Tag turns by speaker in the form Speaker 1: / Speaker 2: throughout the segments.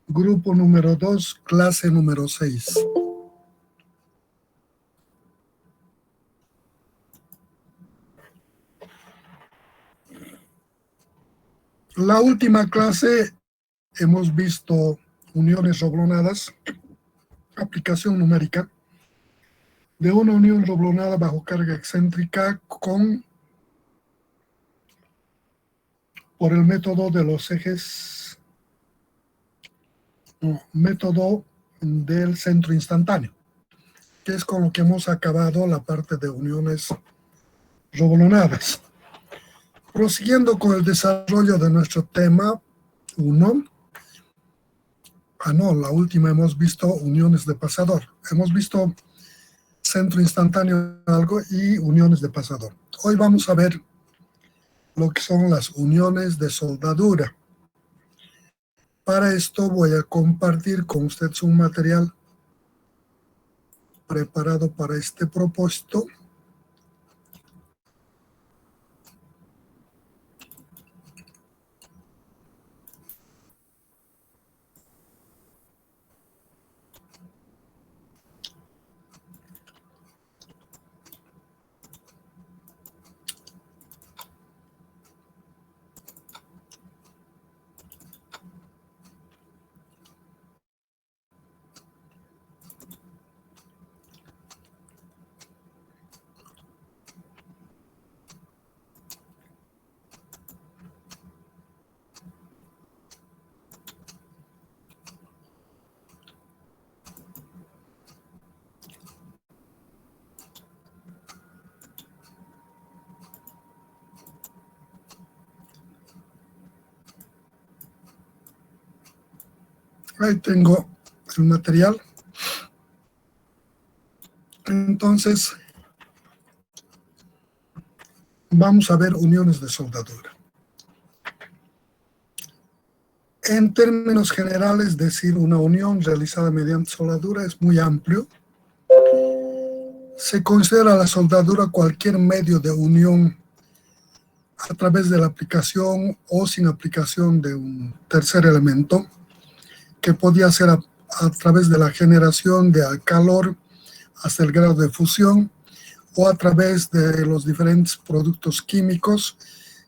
Speaker 1: Grupo número 2, clase número 6. La última clase hemos visto uniones roblonadas, aplicación numérica de una unión roblonada bajo carga excéntrica por el método de los ejes, método del centro instantáneo, que es con lo que hemos acabado la parte de uniones roblonadas. Prosiguiendo con el desarrollo de nuestro tema 1. La última hemos visto uniones de pasador. Hemos visto centro instantáneo algo y uniones de pasador. Hoy vamos a ver lo que son las uniones de soldadura. Para esto voy a compartir con ustedes un material preparado para este propósito. Ahí tengo el material. Entonces, vamos a ver uniones de soldadura. En términos generales, decir una unión realizada mediante soldadura es muy amplio. Se considera la soldadura cualquier medio de unión a través de la aplicación o sin aplicación de un tercer elemento, que podía ser a través de la generación de calor hasta el grado de fusión o a través de los diferentes productos químicos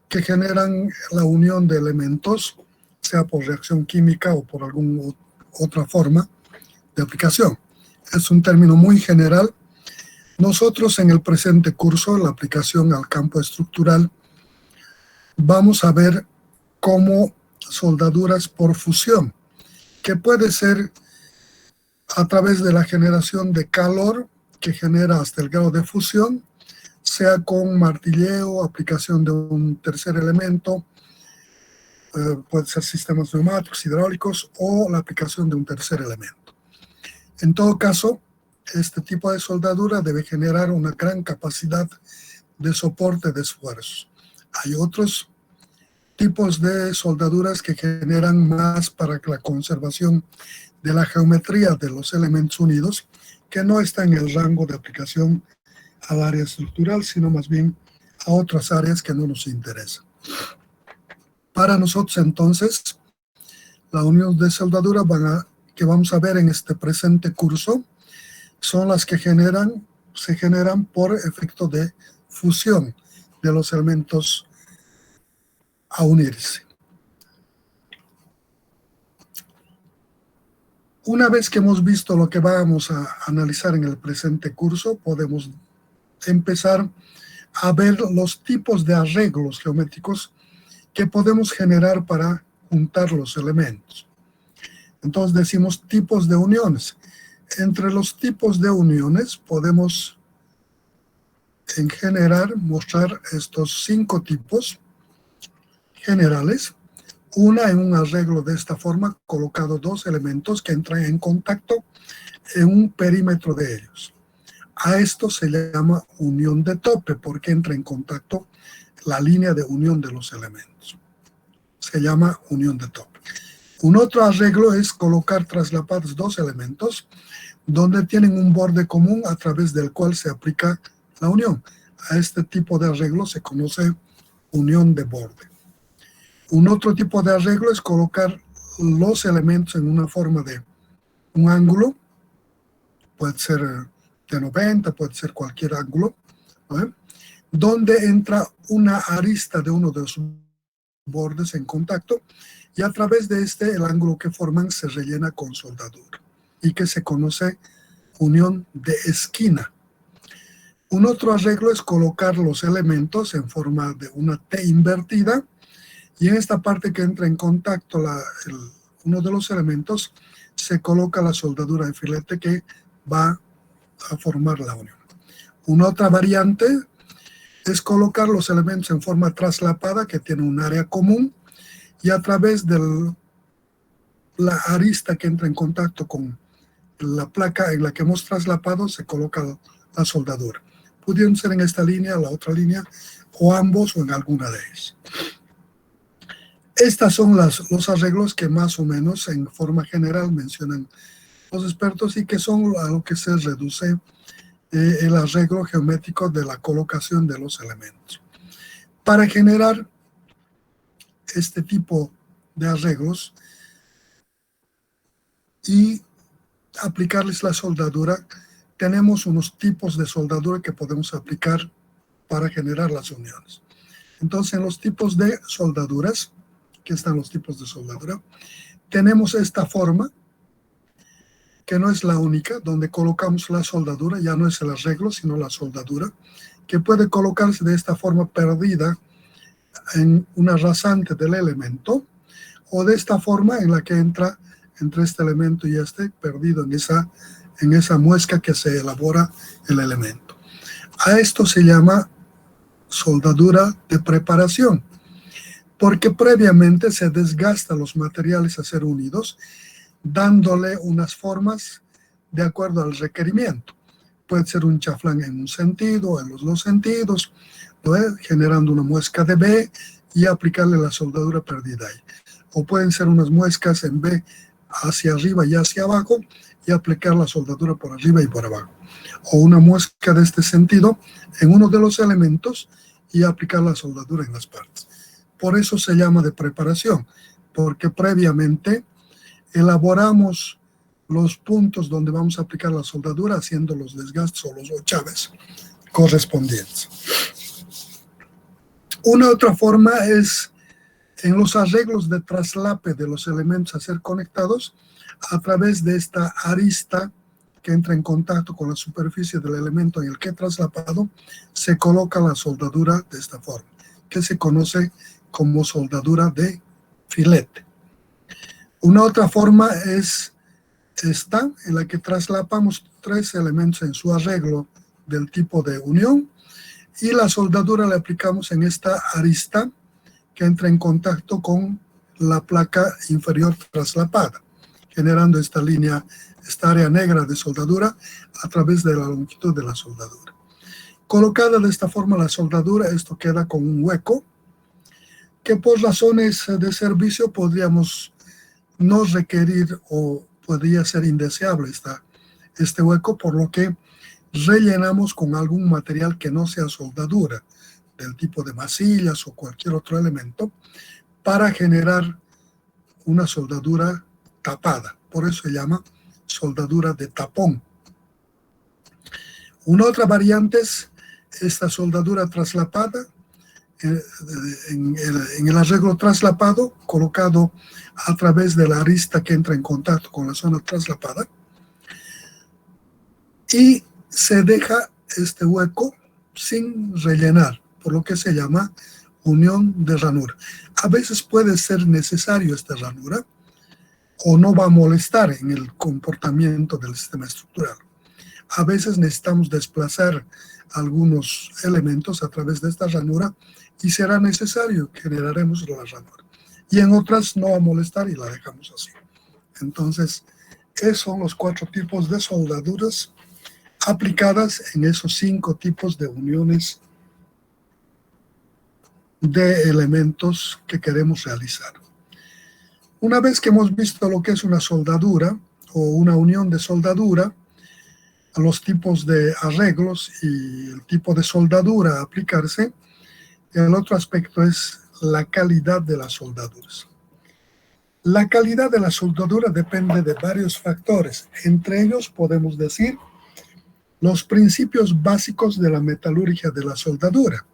Speaker 1: que generan la unión de elementos, sea por reacción química o por alguna otra forma de aplicación. Es un término muy general. Nosotros en el presente curso, la aplicación al campo estructural, vamos a ver cómo soldaduras por fusión, que puede ser a través de la generación de calor que genera hasta el grado de fusión, sea con martilleo, aplicación de un tercer elemento, puede ser sistemas neumáticos, hidráulicos o la aplicación de un tercer elemento. En todo caso, este tipo de soldadura debe generar una gran capacidad de soporte de esfuerzos. Hay otros tipos de soldaduras que generan más para la conservación de la geometría de los elementos unidos, que no está en el rango de aplicación al área estructural, sino más bien a otras áreas que no nos interesan. Para nosotros, entonces, la unión de soldadura que vamos a ver en este presente curso son las que se generan por efecto de fusión de los elementos a unirse. Una vez que hemos visto lo que vamos a analizar en el presente curso, podemos empezar a ver los tipos de arreglos geométricos que podemos generar para juntar los elementos. Entonces decimos tipos de uniones. Entre los tipos de uniones podemos en general mostrar estos 5 tipos generales. Una en un arreglo de esta forma, colocado 2 elementos que entran en contacto en un perímetro de ellos. A esto se llama unión de tope, porque entra en contacto la línea de unión de los elementos. Se llama unión de tope. Un otro arreglo es colocar traslapados 2 elementos donde tienen un borde común a través del cual se aplica la unión. A este tipo de arreglo se conoce unión de borde. Un otro tipo de arreglo es colocar los elementos en una forma de un ángulo, puede ser de 90, puede ser cualquier ángulo, ¿no? Donde entra una arista de uno de los bordes en contacto y a través de el ángulo que forman se rellena con soldadura y que se conoce unión de esquina. Un otro arreglo es colocar los elementos en forma de una T invertida y en esta parte que entra en contacto uno de los elementos se coloca la soldadura de filete que va a formar la unión. Una otra variante es colocar los elementos en forma traslapada que tiene un área común y a través de la arista que entra en contacto con la placa en la que hemos traslapado se coloca la soldadura. Pudieron ser en esta línea, la otra línea, o ambos o en alguna de ellas. Estas son los arreglos que más o menos en forma general mencionan los expertos y que son a lo que se reduce el arreglo geométrico de la colocación de los elementos. Para generar este tipo de arreglos y aplicarles la soldadura, tenemos unos tipos de soldadura que podemos aplicar para generar las uniones. Entonces, en los tipos de soldaduras, aquí están los tipos de soldadura, tenemos esta forma, que no es la única, donde colocamos la soldadura, ya no es el arreglo, sino la soldadura, que puede colocarse de esta forma perdida en una rasante del elemento, o de esta forma en la que entra entre este elemento y este, perdido en esa muesca que se elabora el elemento. A esto se llama soldadura de preparación, porque previamente se desgastan los materiales a ser unidos, dándole unas formas de acuerdo al requerimiento. Puede ser un chaflán en un sentido, en los dos sentidos, ¿no? Generando una muesca de B y aplicarle la soldadura perdida ahí. O pueden ser unas muescas en B hacia arriba y hacia abajo y aplicar la soldadura por arriba y por abajo. O una muesca de este sentido en uno de los elementos y aplicar la soldadura en las partes. Por eso se llama de preparación, porque previamente elaboramos los puntos donde vamos a aplicar la soldadura haciendo los desgastes o los ochaves correspondientes. Una otra forma es en los arreglos de traslape de los elementos a ser conectados a través de esta arista que entra en contacto con la superficie del elemento en el que he traslapado, se coloca la soldadura de esta forma, que se conoce como soldadura de filete. Una otra forma es esta, en la que traslapamos tres elementos en su arreglo del tipo de unión y la soldadura la aplicamos en esta arista que entra en contacto con la placa inferior traslapada, generando esta línea, esta área negra de soldadura a través de la longitud de la soldadura. Colocada de esta forma la soldadura, esto queda con un hueco que por razones de servicio podríamos no requerir o podría ser indeseable este hueco, por lo que rellenamos con algún material que no sea soldadura, del tipo de masillas o cualquier otro elemento, para generar una soldadura tapada. Por eso se llama soldadura de tapón. Una otra variante es esta soldadura traslapada, en el arreglo traslapado, colocado a través de la arista que entra en contacto con la zona traslapada, y se deja este hueco sin rellenar, por lo que se llama unión de ranura. A veces puede ser necesario esta ranura o no va a molestar en el comportamiento del sistema estructural. A veces necesitamos desplazar algunos elementos a través de esta ranura y será necesario, generaremos la ranura. Y en otras no va a molestar y la dejamos así. Entonces, esos son los 4 tipos de soldaduras aplicadas en esos 5 tipos de uniones de elementos que queremos realizar. Una vez que hemos visto lo que es una soldadura o una unión de soldadura, los tipos de arreglos y el tipo de soldadura a aplicarse, el otro aspecto es la calidad de las soldaduras. La calidad de la soldadura depende de varios factores. Entre ellos podemos decir los principios básicos de la metalurgia de la soldadura.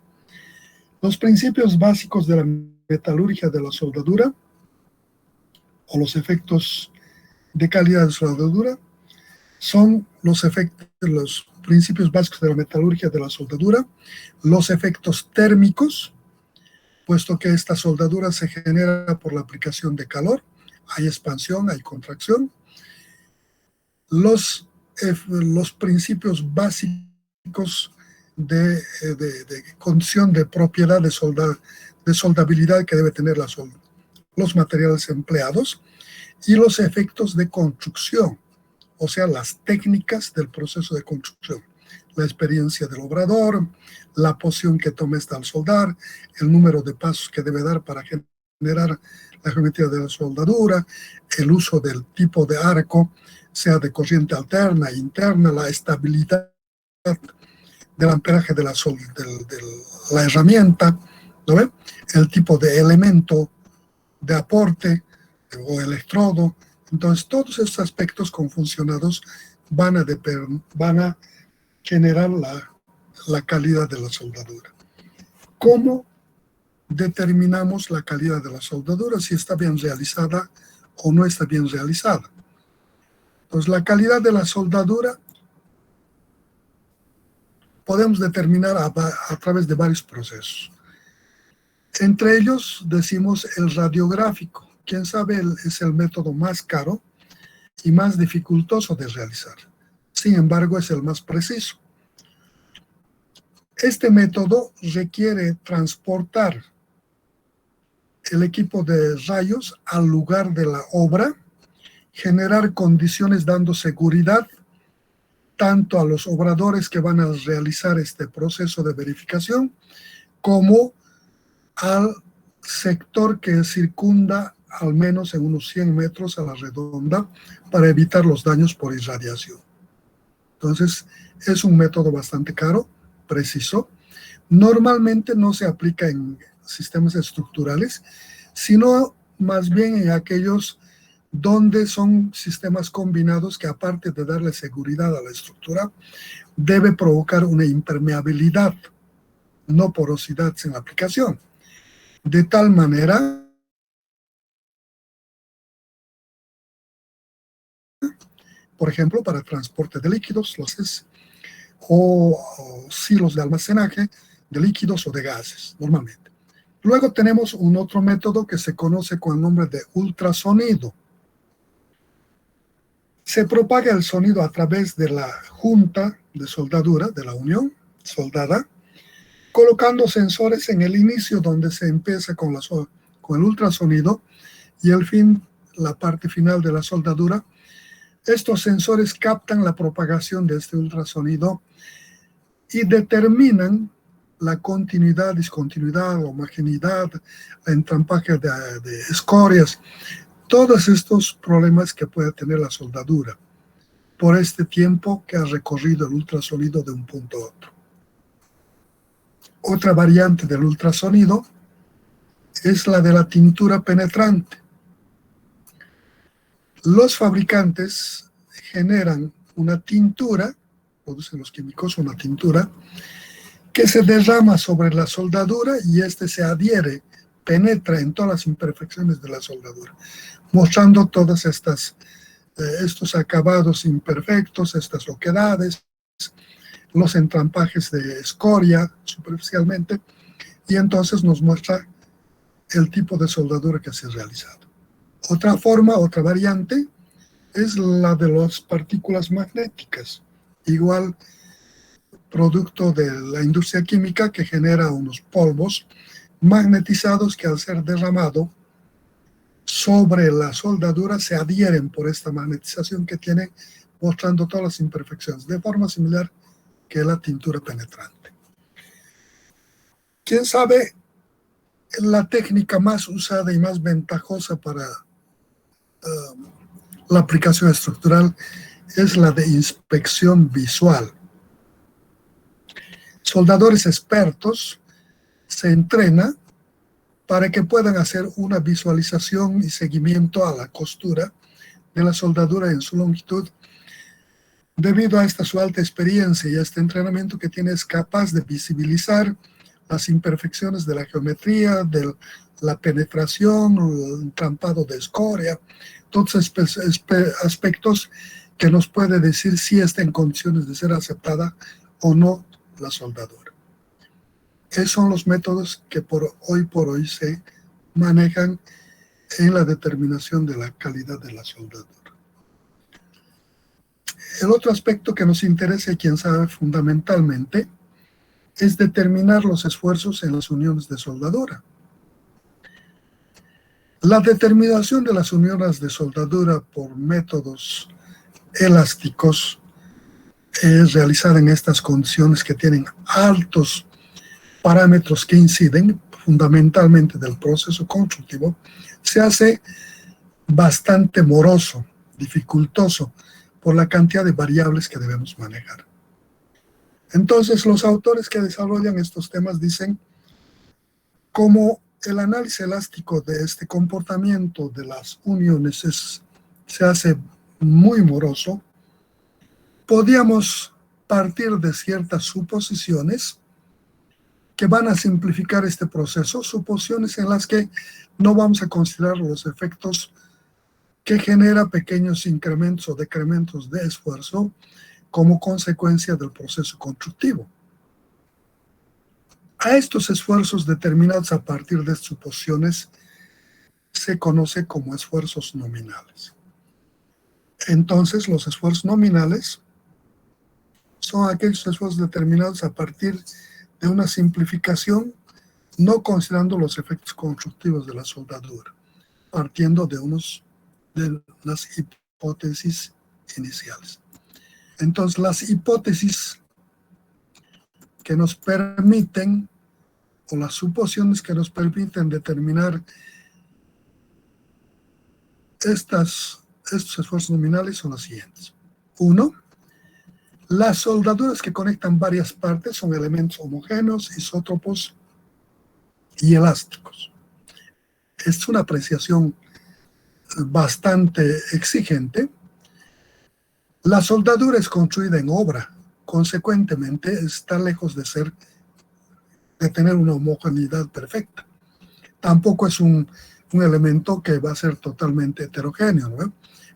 Speaker 1: Los principios básicos de la metalurgia de la soldadura o los efectos de calidad de soldadura son los principios básicos de la metalurgia de la soldadura, los efectos térmicos, puesto que esta soldadura se genera por la aplicación de calor, hay expansión, hay contracción, los principios básicos de condición de propiedad de soldabilidad que debe tener los materiales empleados, y los efectos de construcción, o sea, las técnicas del proceso de construcción, la experiencia del obrador, la posición que toma al soldar, el número de pasos que debe dar para generar la geometría de la soldadura, el uso del tipo de arco, sea de corriente alterna, interna, la estabilidad del amperaje de la herramienta, ¿no ve? El tipo de elemento de aporte o electrodo. Entonces, todos estos aspectos confusionados van a generar la calidad de la soldadura. ¿Cómo determinamos la calidad de la soldadura? Si está bien realizada o no está bien realizada. Entonces, la calidad de la soldadura podemos determinar a través de varios procesos. Entre ellos decimos el radiográfico. Quién sabe, es el método más caro y más dificultoso de realizar. Sin embargo, es el más preciso. Este método requiere transportar el equipo de rayos al lugar de la obra, generar condiciones dando seguridad tanto a los obradores que van a realizar este proceso de verificación como al sector que circunda al menos en unos 100 metros a la redonda para evitar los daños por irradiación. Entonces, es un método bastante caro, preciso. Normalmente no se aplica en sistemas estructurales, sino más bien en aquellos donde son sistemas combinados que, aparte de darle seguridad a la estructura, debe provocar una impermeabilidad, no porosidad sin aplicación. De tal manera, por ejemplo, para transporte de líquidos, o silos de almacenaje de líquidos o de gases, normalmente. Luego tenemos un otro método que se conoce con el nombre de ultrasonido. Se propaga el sonido a través de la junta de soldadura, de la unión soldada, colocando sensores en el inicio donde se empieza con el ultrasonido y la parte final de la soldadura. Estos sensores captan la propagación de este ultrasonido y determinan la continuidad, discontinuidad, homogeneidad, el entrampaje de escorias, todos estos problemas que puede tener la soldadura por este tiempo que ha recorrido el ultrasonido de un punto a otro. Otra variante del ultrasonido es la de la tintura penetrante. Los fabricantes generan una tintura, producen los químicos una tintura, que se derrama sobre la soldadura y se adhiere, penetra en todas las imperfecciones de la soldadura, mostrando todas estos acabados imperfectos, estas oquedades, los entrampajes de escoria superficialmente, y entonces nos muestra el tipo de soldadura que se ha realizado. Otra variante, es la de las partículas magnéticas, igual producto de la industria química que genera unos polvos magnetizados que al ser derramado sobre la soldadura se adhieren por esta magnetización que tiene, mostrando todas las imperfecciones, de forma similar que la tintura penetrante. ¿Quién sabe? La técnica más usada y más ventajosa para la aplicación estructural es la de inspección visual. Soldadores expertos se entrenan para que puedan hacer una visualización y seguimiento a la costura de la soldadura en su longitud. Debido a esta su alta experiencia y a este entrenamiento que tiene, es capaz de visibilizar las imperfecciones de la geometría, de la penetración, el entrampado de escoria, todos aspectos que nos puede decir si está en condiciones de ser aceptada o no la soldadura. Esos son los métodos que por hoy se manejan en la determinación de la calidad de la soldadura. El otro aspecto que nos interesa y quién sabe fundamentalmente es determinar los esfuerzos en las uniones de soldadura. La determinación de las uniones de soldadura por métodos elásticos es realizada en estas condiciones que tienen altos parámetros que inciden fundamentalmente del proceso constructivo. Se hace bastante moroso, dificultoso, por la cantidad de variables que debemos manejar. Entonces, los autores que desarrollan estos temas dicen, como el análisis elástico de este comportamiento de las uniones se hace muy moroso, podríamos partir de ciertas suposiciones que van a simplificar este proceso, suposiciones en las que no vamos a considerar los efectos que genera pequeños incrementos o decrementos de esfuerzo como consecuencia del proceso constructivo. A estos esfuerzos determinados a partir de suposiciones se conoce como esfuerzos nominales. Entonces, los esfuerzos nominales son aquellos esfuerzos determinados a partir de una simplificación, no considerando los efectos constructivos de la soldadura, partiendo de las hipótesis iniciales. Entonces, las hipótesis que nos permiten, o las suposiciones que nos permiten determinar estos esfuerzos nominales son las siguientes. 1. Las soldaduras que conectan varias partes son elementos homogéneos, isótropos y elásticos. Es una apreciación bastante exigente. La soldadura es construida en obra, consecuentemente está lejos de tener una homogeneidad perfecta. Tampoco es un elemento que va a ser totalmente heterogéneo, ¿no?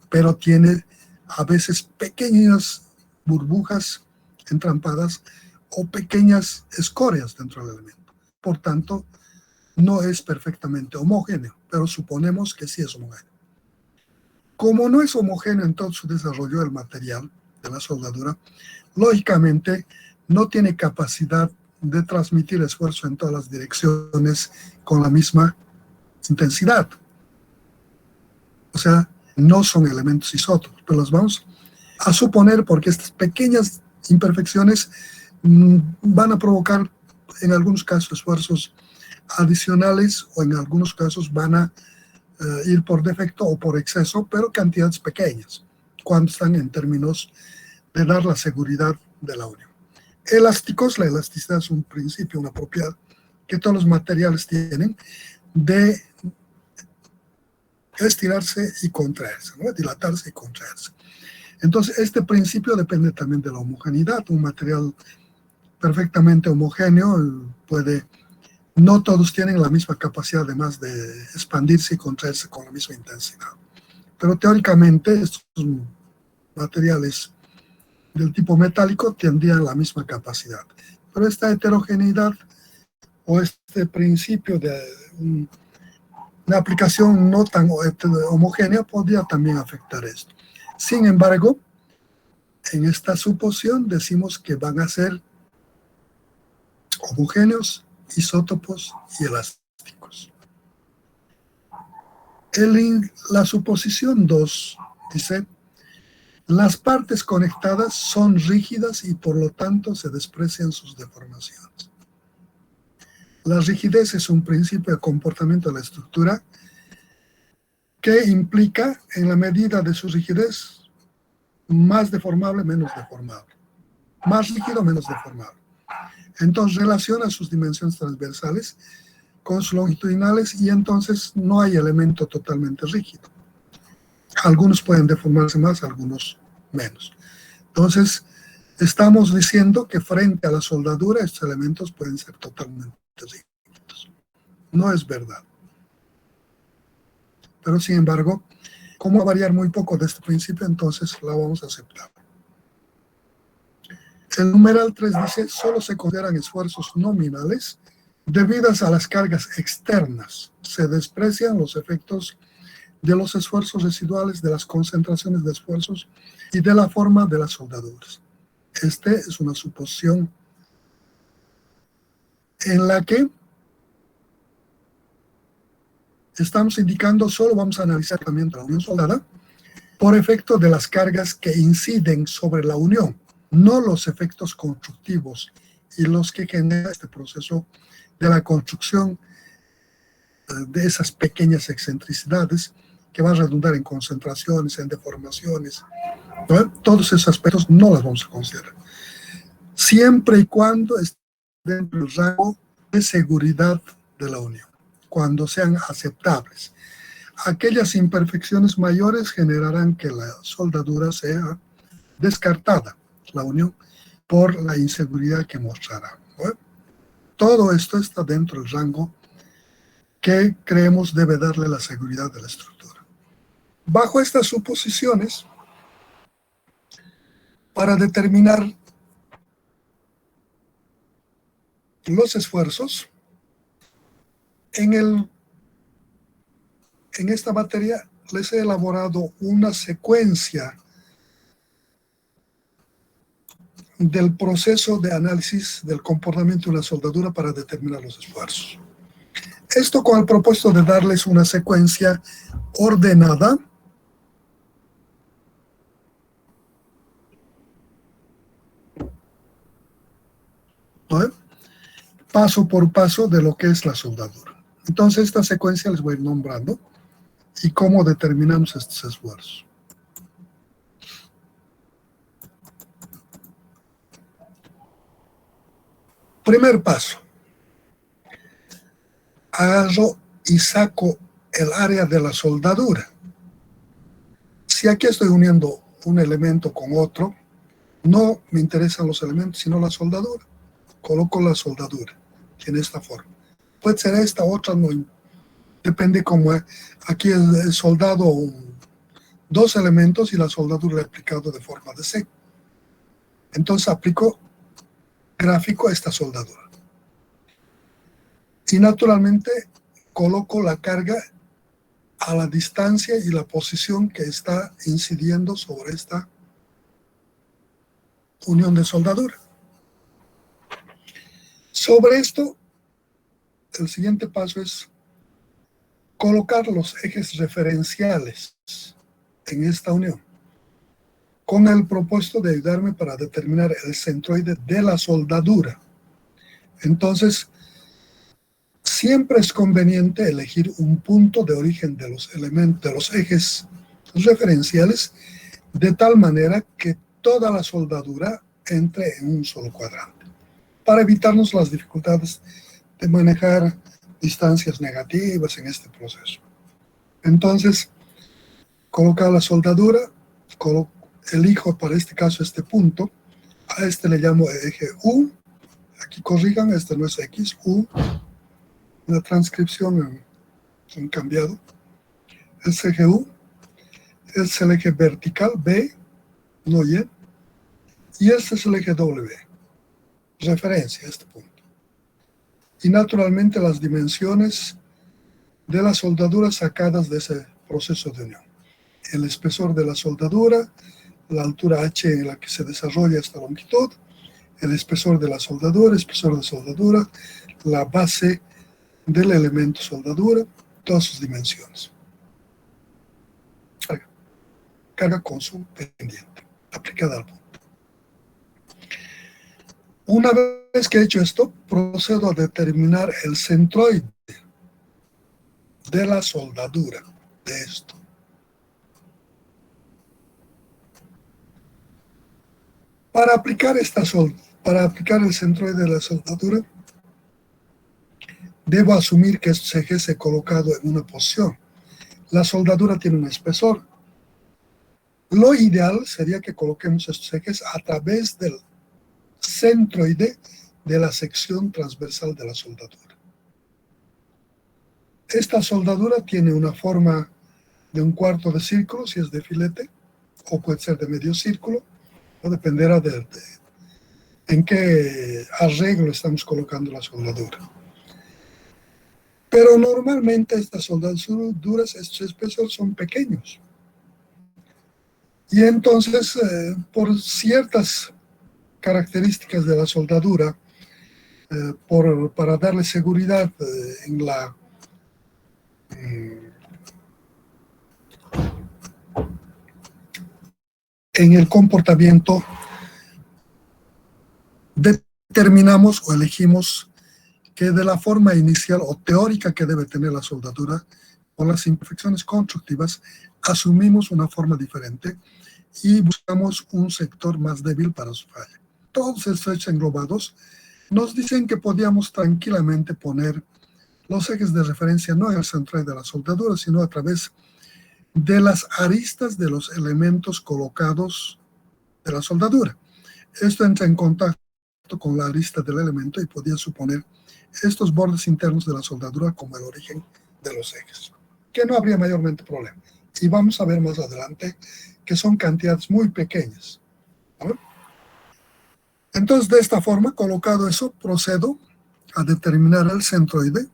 Speaker 1: Pero tiene a veces pequeñas burbujas entrampadas o pequeñas escorias dentro del elemento. Por tanto, no es perfectamente homogéneo, pero suponemos que sí es homogéneo. Como no es homogéneo en todo su desarrollo del material de la soldadura, lógicamente no tiene capacidad de transmitir esfuerzo en todas las direcciones con la misma intensidad. O sea, no son elementos isótopos, pero los vamos a suponer porque estas pequeñas imperfecciones van a provocar en algunos casos esfuerzos adicionales o en algunos casos van a ir por defecto o por exceso, pero cantidades pequeñas, cuando están en términos de dar la seguridad de la unión. Elásticos, la elasticidad es un principio, una propiedad que todos los materiales tienen de estirarse y contraerse, ¿no? Dilatarse y contraerse. Entonces, este principio depende también de la homogeneidad. Un material perfectamente homogéneo no todos tienen la misma capacidad además de expandirse y contraerse con la misma intensidad. Pero teóricamente estos materiales del tipo metálico tendrían la misma capacidad. Pero esta heterogeneidad o este principio de una aplicación no tan homogénea podría también afectar esto. Sin embargo, en esta suposición decimos que van a ser homogéneos, isótopos y elásticos. La suposición 2 dice, las partes conectadas son rígidas y por lo tanto se desprecian sus deformaciones. La rigidez es un principio de comportamiento de la estructura que implica, en la medida de su rigidez, más deformable, menos deformable. Más rígido, menos deformable. Entonces relaciona sus dimensiones transversales con sus longitudinales y entonces no hay elemento totalmente rígido. Algunos pueden deformarse más, algunos menos. Entonces, estamos diciendo que frente a la soldadura estos elementos pueden ser totalmente rígidos. No es verdad. Pero sin embargo, como va a variar muy poco de este principio, entonces la vamos a aceptar. El numeral 3 dice, solo se consideran esfuerzos nominales debidas a las cargas externas. Se desprecian los efectos de los esfuerzos residuales, de las concentraciones de esfuerzos y de la forma de las soldaduras. Esta es una suposición en la que estamos indicando, solo vamos a analizar también la unión soldada por efecto de las cargas que inciden sobre la unión, no los efectos constructivos y los que genera este proceso de la construcción de esas pequeñas excentricidades que van a redundar en concentraciones, en deformaciones, ¿no? Todos esos aspectos no los vamos a considerar. Siempre y cuando estén dentro del rango de seguridad de la unión, cuando sean aceptables. Aquellas imperfecciones mayores generarán que la soldadura sea descartada, la unión, por la inseguridad que mostrará, ¿no? Todo esto está dentro del rango que creemos debe darle la seguridad de la estructura. Bajo estas suposiciones, para determinar los esfuerzos, en esta materia les he elaborado una secuencia del proceso de análisis del comportamiento de una soldadura para determinar los esfuerzos. Esto con el propósito de darles una secuencia ordenada ¿no? Paso por paso de lo que es la soldadura. Entonces esta secuencia les voy a ir nombrando y cómo determinamos estos esfuerzos. Primer paso. Agarro y saco el área de la soldadura. Si aquí estoy uniendo un elemento con otro, no me interesan los elementos, sino la soldadura. Coloco la soldadura en esta forma. Puede ser esta, otra, no. Depende cómo es. Aquí he soldado dos elementos y la soldadura la he aplicado de forma de C. Entonces aplico gráfico a esta soldadura. Y naturalmente coloco la carga a la distancia y la posición que está incidiendo sobre esta unión de soldadura. Sobre esto, el siguiente paso es colocar los ejes referenciales en esta unión, con el propósito de ayudarme para determinar el centroide de la soldadura. Entonces, siempre es conveniente elegir un punto de origen de los elementos, de los ejes referenciales, de tal manera que toda la soldadura entre en un solo cuadrante, para evitarnos las dificultades de manejar distancias negativas en este proceso. Entonces, colocar la soldadura, elijo para este caso este punto, a este le llamo eje U, aquí corrijan, este no es X, U, la transcripción han cambiado, es eje U, es el eje vertical B, no Y, y este es el eje W, referencia a este punto. Y naturalmente las dimensiones de la soldadura sacadas de ese proceso de unión. El espesor de la soldadura, la altura H en la que se desarrolla esta longitud, el espesor de la soldadura, espesor de soldadura, la base del elemento soldadura, todas sus dimensiones. Carga con su pendiente, aplicada al punto. Una vez que he hecho esto, procedo a determinar el centroide de la soldadura de esto. Para aplicar el centroide de la soldadura, debo asumir que estos ejes he colocado en una posición. La soldadura tiene un espesor. Lo ideal sería que coloquemos estos ejes a través del centroide de la sección transversal de la soldadura. Esta soldadura tiene una forma de un cuarto de círculo, si es de filete, o puede ser de medio círculo, o dependerá de en qué arreglo estamos colocando la soldadura. Pero normalmente estas soldaduras, estos espesores son pequeños. Y entonces, por ciertas características de la soldadura, para darle seguridad en el comportamiento, determinamos o elegimos que de la forma inicial o teórica que debe tener la soldadura, con las imperfecciones constructivas, asumimos una forma diferente y buscamos un sector más débil para su falla. Todos estos hechos englobados nos dicen que podíamos tranquilamente poner los ejes de referencia no en el centroide de la soldadura, sino a través de las aristas de los elementos colocados de la soldadura. Esto entra en contacto con la arista del elemento y podía suponer estos bordes internos de la soldadura como el origen de los ejes, que no habría mayormente problema. Y vamos a ver más adelante que son cantidades muy pequeñas. ¿Vale? Entonces, de esta forma, colocado eso, procedo a determinar el centroide.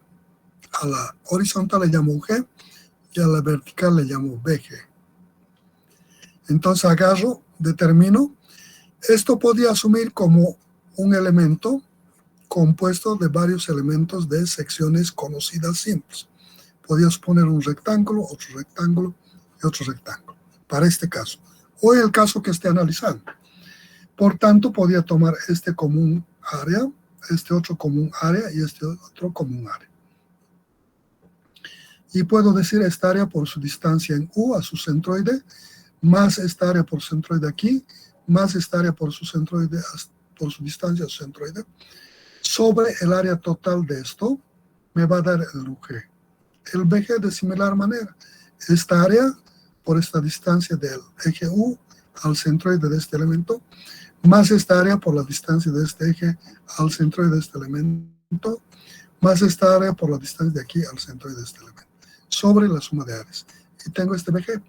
Speaker 1: A la horizontal le llamo G y a la vertical le llamo BG. Entonces agarro, determino. Esto podía asumir como un elemento compuesto de varios elementos de secciones conocidas simples. Podía suponer un rectángulo y otro rectángulo, para este caso, o en el caso que esté analizando. Por tanto, podía tomar este como un área, este otro como un área y este otro como un área. Y puedo decir esta área por su distancia en U a su centroide, más esta área por centroide aquí, más esta área por su centroide, por su distancia a su centroide, sobre el área total de esto, me va a dar el UG. El BG de similar manera. Esta área, por esta distancia del eje U al centroide de este elemento, más esta área por la distancia de este eje al centroide de este elemento, más esta área por la distancia de aquí al centroide de este elemento, sobre la suma de áreas. Y tengo este BG.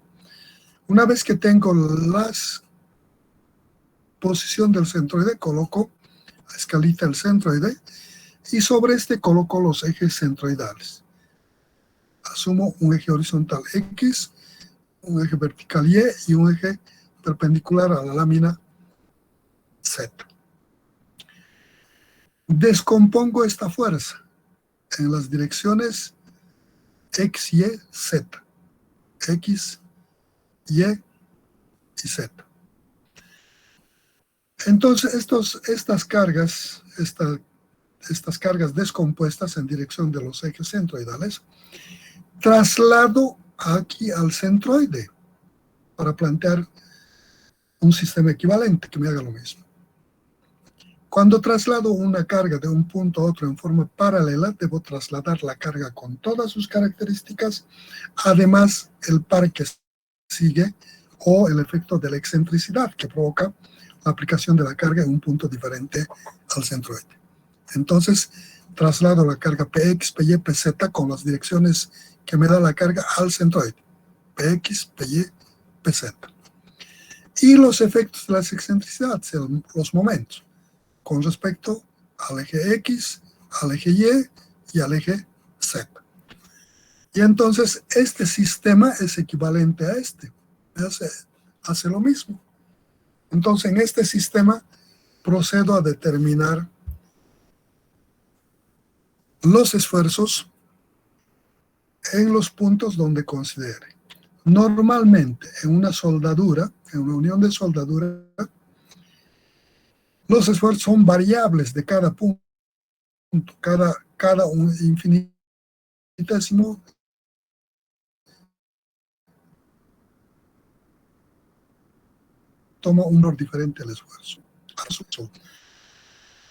Speaker 1: Una vez que tengo la posición del centroide, coloco a escalita el centroide y sobre este coloco los ejes centroidales. Asumo un eje horizontal X, un eje vertical Y y un eje perpendicular a la lámina Z. Descompongo esta fuerza en las direcciones X, Y, Z. X, Y y Z. Entonces, estas cargas descompuestas en dirección de los ejes centroidales, traslado aquí al centroide para plantear un sistema equivalente que me haga lo mismo. Cuando traslado una carga de un punto a otro en forma paralela, debo trasladar la carga con todas sus características, además el par que sigue o el efecto de la excentricidad que provoca la aplicación de la carga en un punto diferente al centroide. Entonces, traslado la carga Px, Py, Pz con las direcciones que me da la carga al centroide. Px, Py, Pz. Y los efectos de las excentricidades, los momentos, con respecto al eje X, al eje Y y al eje Z. Y entonces este sistema es equivalente a este. Hace lo mismo. Entonces en este sistema procedo a determinar los esfuerzos en los puntos donde considere. Normalmente en una soldadura, en una unión de soldadura, los esfuerzos son variables de cada punto, cada un infinitésimo toma un valor diferente al esfuerzo.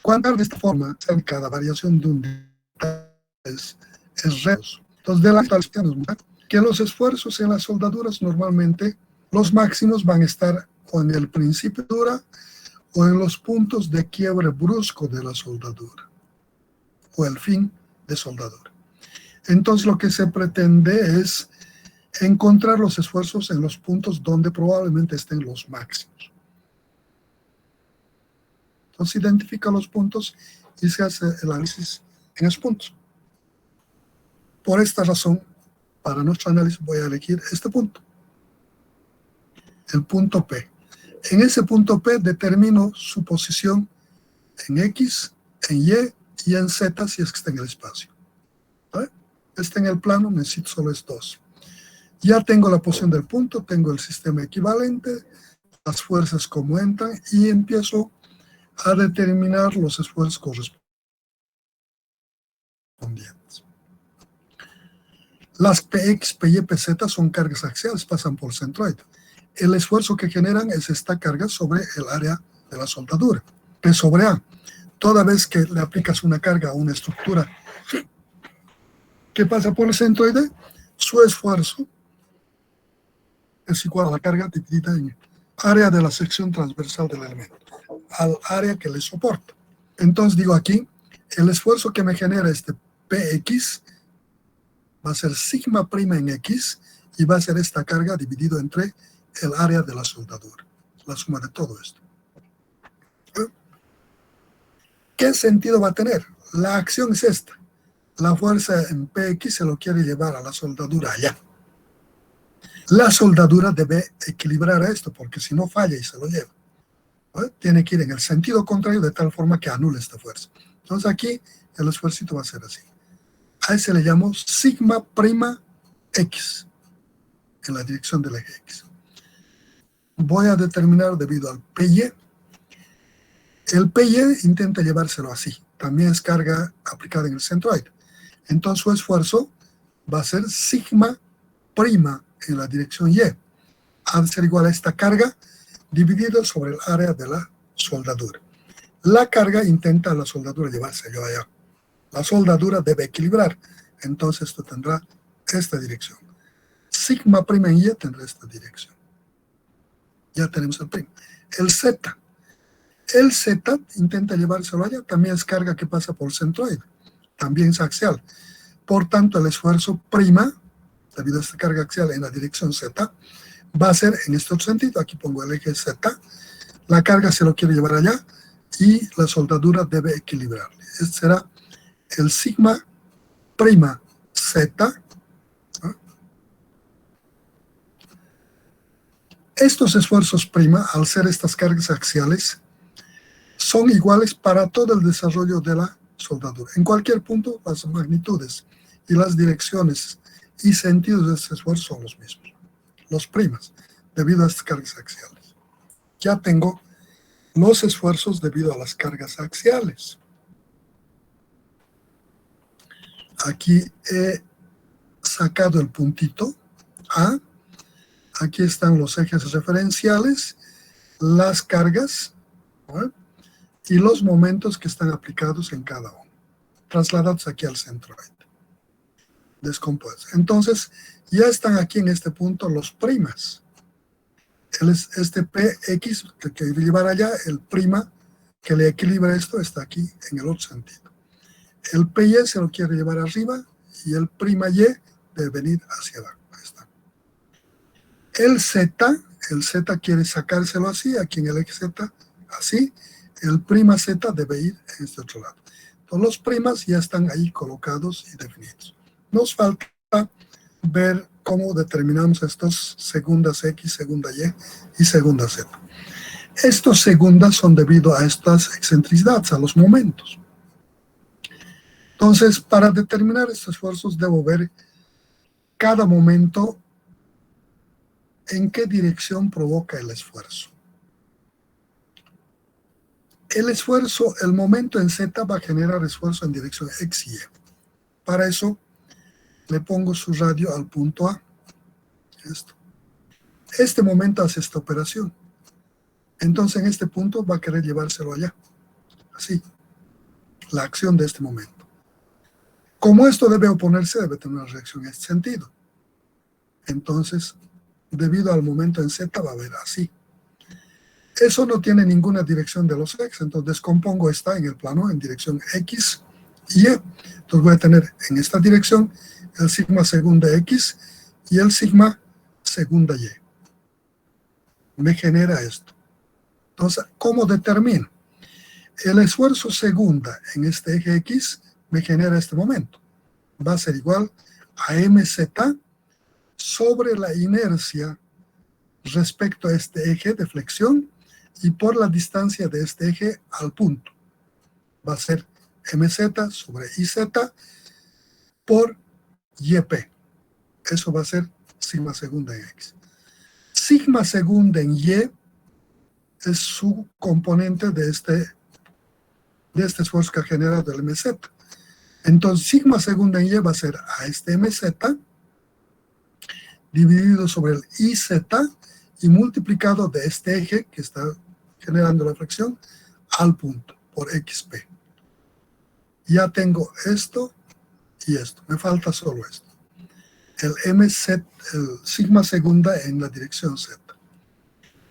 Speaker 1: Cuando de esta forma, cada variación de un es retos. Entonces, de la que los esfuerzos en las soldaduras normalmente, los máximos van a estar o en el principio de soldadura o en los puntos de quiebre brusco de la soldadura o el fin de soldadura. Entonces, lo que se pretende es encontrar los esfuerzos en los puntos donde probablemente estén los máximos. Entonces, identifica los puntos y se hace el análisis en esos puntos. Por esta razón, para nuestro análisis voy a elegir este punto, el punto P. En ese punto P determino su posición en X, en Y y en Z si es que está en el espacio. ¿Vale? Está en el plano, necesito solo estos dos. Ya tengo la posición del punto, tengo el sistema equivalente, las fuerzas como entran y empiezo a determinar los esfuerzos correspondientes. Las PX, PY, PZ son cargas axiales, pasan por el centroide. El esfuerzo que generan es esta carga sobre el área de la soldadura, P sobre A. Toda vez que le aplicas una carga a una estructura que pasa por el centroide, su esfuerzo es igual a la carga dividida en área de la sección transversal del elemento, al área que le soporta. Entonces digo aquí, el esfuerzo que me genera este PX va a ser sigma prima en X y va a ser esta carga dividido entre el área de la soldadura, la suma de todo esto. ¿Qué sentido va a tener? La acción es esta. La fuerza en PX se lo quiere llevar a la soldadura allá. La soldadura debe equilibrar esto, porque si no falla y se lo lleva, ¿vale? Tiene que ir en el sentido contrario de tal forma que anule esta fuerza. Entonces aquí el esfuerzo va a ser así. A ese le llamo sigma prima X, en la dirección del eje X. Voy a determinar debido al PY. El PY intenta llevárselo así. También es carga aplicada en el centroide. Entonces su esfuerzo va a ser sigma prima en la dirección Y. Ha de ser igual a esta carga dividido sobre el área de la soldadura. La carga intenta a la soldadura llevárselo allá. La soldadura debe equilibrar. Entonces esto tendrá esta dirección. Sigma prima en Y tendrá esta dirección. Ya tenemos el prima. El Z. El Z intenta llevárselo allá. También es carga que pasa por el centroide. También es axial. Por tanto, el esfuerzo prima, debido a esta carga axial en la dirección Z, va a ser en este otro sentido. Aquí pongo el eje Z. La carga se lo quiere llevar allá y la soldadura debe equilibrarle. Este será el sigma prima Z. Estos esfuerzos prima, al ser estas cargas axiales, son iguales para todo el desarrollo de la soldadura. En cualquier punto, las magnitudes y las direcciones y sentidos de este esfuerzo son los mismos, los primas, debido a estas cargas axiales. Ya tengo los esfuerzos debido a las cargas axiales. Aquí he sacado el puntito A. Aquí están los ejes referenciales, las cargas, ¿no?, y los momentos que están aplicados en cada uno, trasladados aquí al centroide. Descompuestos. Entonces, ya están aquí en este punto los primas. Este PX que quiere llevar allá, el prima que le equilibra esto está aquí en el otro sentido. El PY se lo quiere llevar arriba y el prima Y debe venir hacia abajo. Ahí está. El Z quiere sacárselo así, aquí en el eje Z, así. El prima Z debe ir en este otro lado. Entonces los primas ya están ahí colocados y definidos. Nos falta ver cómo determinamos estos segundas X, segunda Y y segunda Z. Estos segundas son debido a estas excentricidades, a los momentos. Entonces, para determinar estos esfuerzos debo ver cada momento en qué dirección provoca el esfuerzo. El esfuerzo, el momento en Z va a generar esfuerzo en dirección X y Y. Para eso le pongo su radio al punto A. Esto. Este momento hace esta operación. Entonces en este punto va a querer llevárselo allá. Así. La acción de este momento. Como esto debe oponerse, debe tener una reacción en este sentido. Entonces, debido al momento en Z, va a haber así. Eso no tiene ninguna dirección de los X, entonces descompongo esta en el plano en dirección X y Y. Entonces voy a tener en esta dirección el sigma segunda X y el sigma segunda Y. Me genera esto. Entonces, ¿cómo determino? El esfuerzo segunda en este eje X me genera este momento. Va a ser igual a mz sobre la inercia respecto a este eje de flexión y por la distancia de este eje al punto. Va a ser mz sobre iz por yp. Eso va a ser sigma segunda en x. Sigma segunda en y es su componente de este esfuerzo que ha generado el mz. Entonces, sigma segunda en y va a ser a este mz dividido sobre el iz y multiplicado de este eje que está generando la flexión al punto por xp. Ya tengo esto y esto. Me falta solo esto. El mz, el sigma segunda en la dirección z.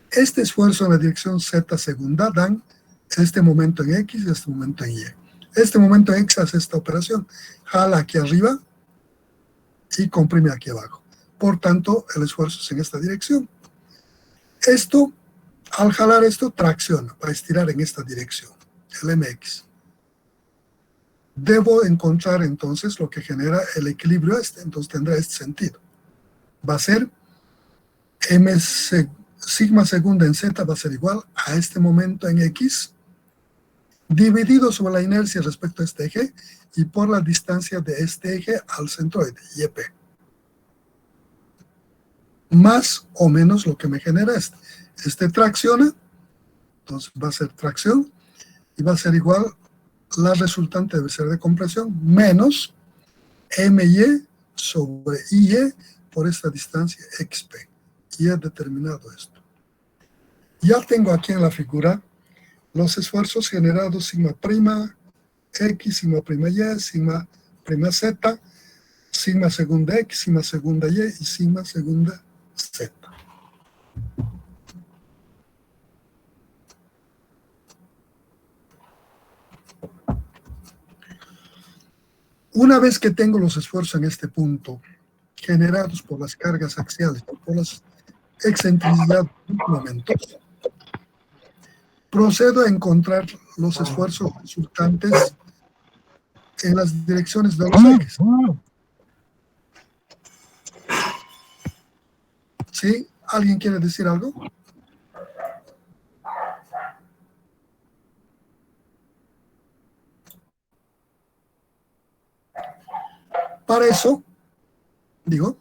Speaker 1: Este esfuerzo en la dirección z segunda dan este momento en x y este momento en y. Este momento en x hace esta operación. Jala aquí arriba y comprime aquí abajo. Por tanto, el esfuerzo es en esta dirección. Esto, al jalar esto, tracciona para estirar en esta dirección, el mx. Debo encontrar entonces lo que genera el equilibrio este, entonces tendrá este sentido. Va a ser sigma segunda en z va a ser igual a este momento en x dividido sobre la inercia respecto a este eje y por la distancia de este eje al centroide, yp. Más o menos lo que me genera este. Este tracciona, entonces va a ser tracción y va a ser igual, la resultante debe ser de compresión, menos my sobre IE por esta distancia xp. Y he determinado esto. Ya tengo aquí en la figura los esfuerzos generados sigma prima x, sigma prima y, sigma prima z, sigma segunda x, sigma segunda y y sigma segunda z. Una vez que tengo los esfuerzos en este punto, generados por las cargas axiales, por las excentricidades de los momentos, procedo a encontrar los esfuerzos resultantes en las direcciones de los ejes. ¿Sí? ¿Alguien quiere decir algo? Para eso, digo,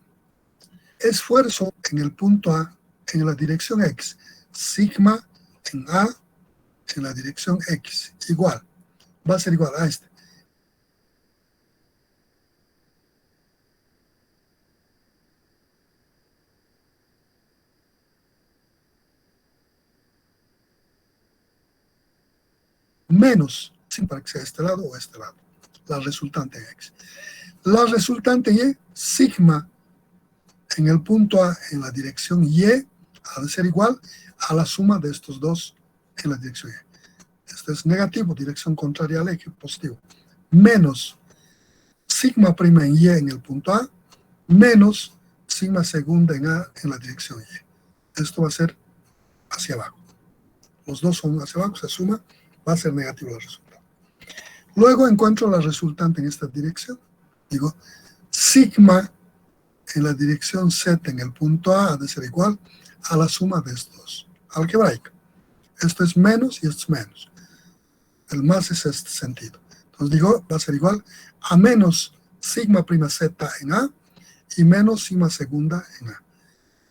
Speaker 1: esfuerzo en el punto A en la dirección X, sigma en A en la dirección X, igual, va a ser igual a este. Menos, sin para que sea este lado o este lado, la resultante en X. La resultante Y, sigma en el punto A en la dirección Y, ha de ser igual a la suma de estos dos en la dirección Y. Esto es negativo, dirección contraria al eje, positivo. Menos sigma prima en Y en el punto A, menos sigma segunda en A en la dirección Y. Esto va a ser hacia abajo. Los dos son hacia abajo, se suma, va a ser negativo el resultado. Luego encuentro la resultante en esta dirección. Digo, sigma en la dirección Z en el punto A ha de ser igual a la suma de estos dos. Algebraica. Esto es menos y esto es menos. El más es este sentido. Entonces digo, va a ser igual a menos sigma prima Z en A y menos sigma segunda en A.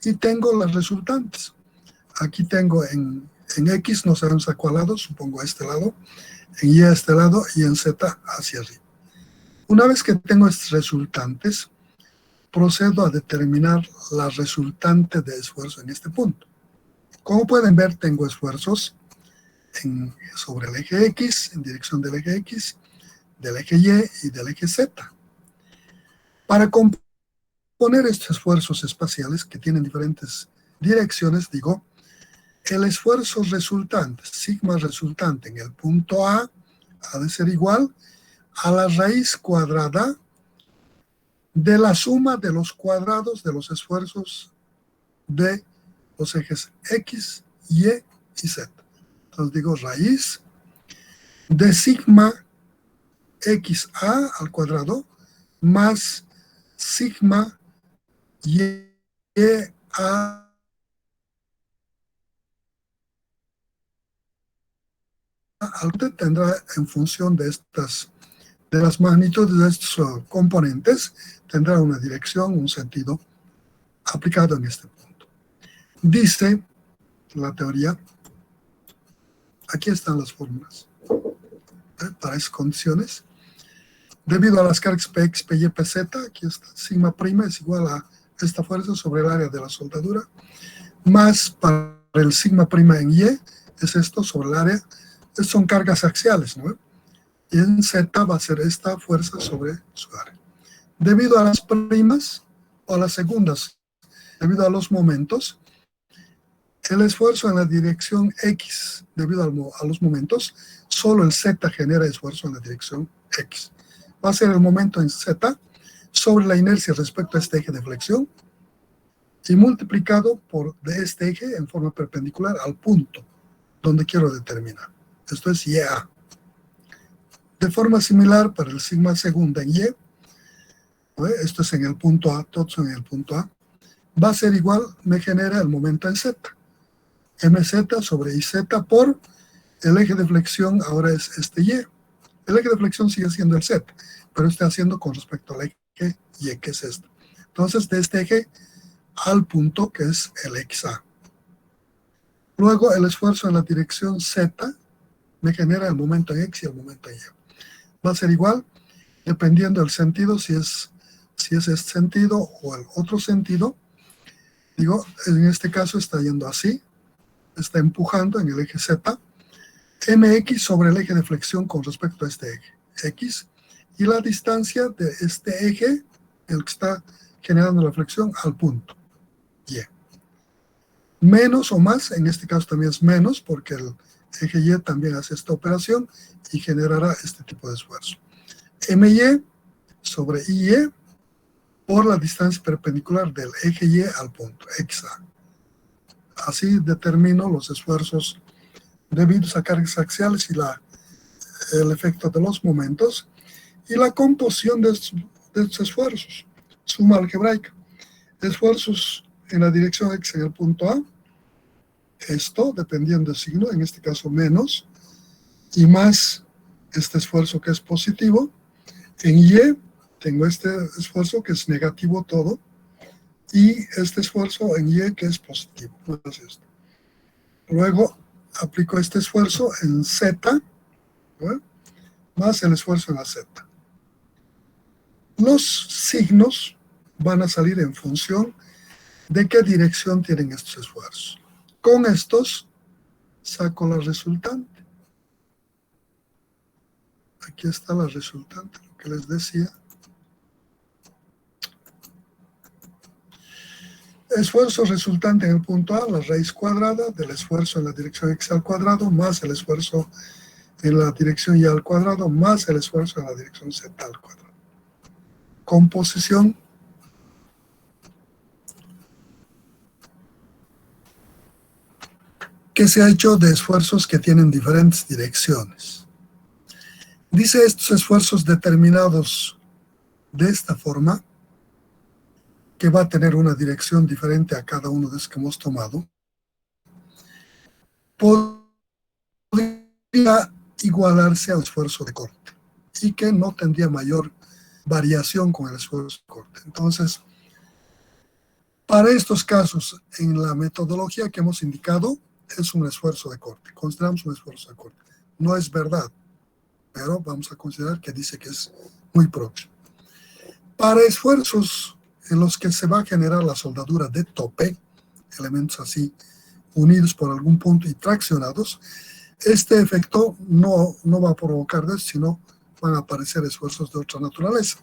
Speaker 1: Y tengo las resultantes. Aquí tengo en X, no sabemos a cuál lado, supongo a este lado, en Y a este lado y en Z hacia arriba. Una vez que tengo estos resultantes, procedo a determinar la resultante de esfuerzo en este punto. Como pueden ver, tengo esfuerzos sobre el eje X, en dirección del eje X, del eje Y y del eje Z. Para componer estos esfuerzos espaciales que tienen diferentes direcciones, digo, el esfuerzo resultante, sigma resultante en el punto A, ha de ser igual a la raíz cuadrada de la suma de los cuadrados de los esfuerzos de los ejes X, Y y Z. Entonces digo raíz de sigma XA al cuadrado más sigma YA tendrá en función de las magnitudes de estos componentes, tendrá una dirección, un sentido aplicado en este punto. Dice la teoría, aquí están las fórmulas para esas condiciones. Debido a las cargas Px, Py, Pz, aquí está, sigma prima es igual a esta fuerza sobre el área de la soldadura, más para el sigma prima en Y, es esto sobre el área, estas son cargas axiales, ¿no? Y en Z va a ser esta fuerza sobre su área. Debido a las primas, o a las segundas, debido a los momentos, el esfuerzo en la dirección X, debido a los momentos, solo el Z genera esfuerzo en la dirección X. Va a ser el momento en Z sobre la inercia respecto a este eje de flexión y multiplicado por de este eje en forma perpendicular al punto donde quiero determinar. Esto es YA. De forma similar para el sigma segunda en Y, esto es en el punto A, todos son en el punto A, va a ser igual, me genera el momento en Z. MZ sobre IZ por el eje de flexión ahora es este Y. El eje de flexión sigue siendo el Z, pero está haciendo con respecto al eje Y, que es esto. Entonces, de este eje al punto, que es el XA. Luego, el esfuerzo en la dirección Z me genera el momento en X y el momento en Y. Va a ser igual, dependiendo del sentido, si es este sentido o el otro sentido. Digo, en este caso está yendo así, está empujando en el eje Z, mx sobre el eje de flexión con respecto a este eje, x, y la distancia de este eje, el que está generando la flexión, al punto, y. Menos o más, en este caso también es menos, porque el eje y también hace esta operación y generará este tipo de esfuerzo. My sobre IE por la distancia perpendicular del eje Y al punto, XA. Así determino los esfuerzos debidos a cargas axiales y el efecto de los momentos y la composición de estos esfuerzos. Suma algebraica. Esfuerzos en la dirección X en el punto A, esto dependiendo del signo, en este caso menos, y más este esfuerzo que es positivo. En Y tengo este esfuerzo que es negativo todo, y este esfuerzo en Y que es positivo. Luego aplico este esfuerzo en Z, ¿no? Más el esfuerzo en la Z. Los signos van a salir en función de qué dirección tienen estos esfuerzos. Con estos saco la resultante. Aquí está la resultante, lo que les decía. Esfuerzo resultante en el punto A, la raíz cuadrada del esfuerzo en la dirección X al cuadrado, más el esfuerzo en la dirección Y al cuadrado, más el esfuerzo en la dirección Z al cuadrado. Composición. Que se ha hecho de esfuerzos que tienen diferentes direcciones. Dice estos esfuerzos determinados de esta forma, que va a tener una dirección diferente a cada uno de los que hemos tomado, podría igualarse al esfuerzo de corte y que no tendría mayor variación con el esfuerzo de corte. Entonces, para estos casos, en la metodología que hemos indicado, es un esfuerzo de corte. Consideramos un esfuerzo de corte. No es verdad, pero vamos a considerar que dice que es muy próximo. Para esfuerzos en los que se va a generar la soldadura de tope, elementos así unidos por algún punto y traccionados, este efecto no va a provocar de eso, sino van a aparecer esfuerzos de otra naturaleza.